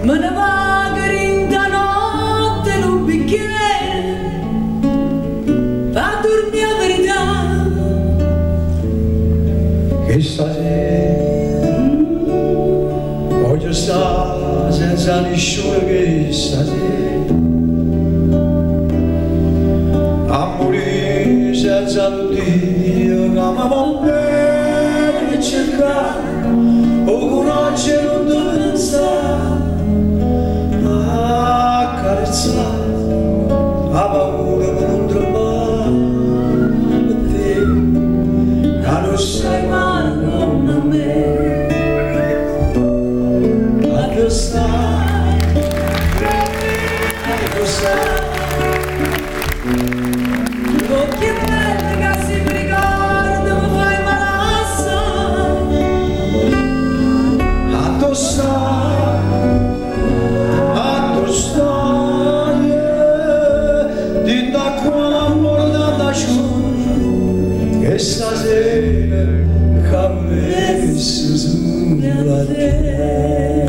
me ne va grinda notte in un bicchiere, fa dormire la verità, che stasera voglio stare senza nessuno, che stasera a morire senza Dio, che mi va bene cercare o conoscere, non devo pensare a carezzare la paura che non trovare per te, che non sai mai come me, a che stai, a che stai. occhi belli che si mi ricorda, mi fai male assai. Stai, di da qua l'amore da giù, che stasera che avessi sulla te.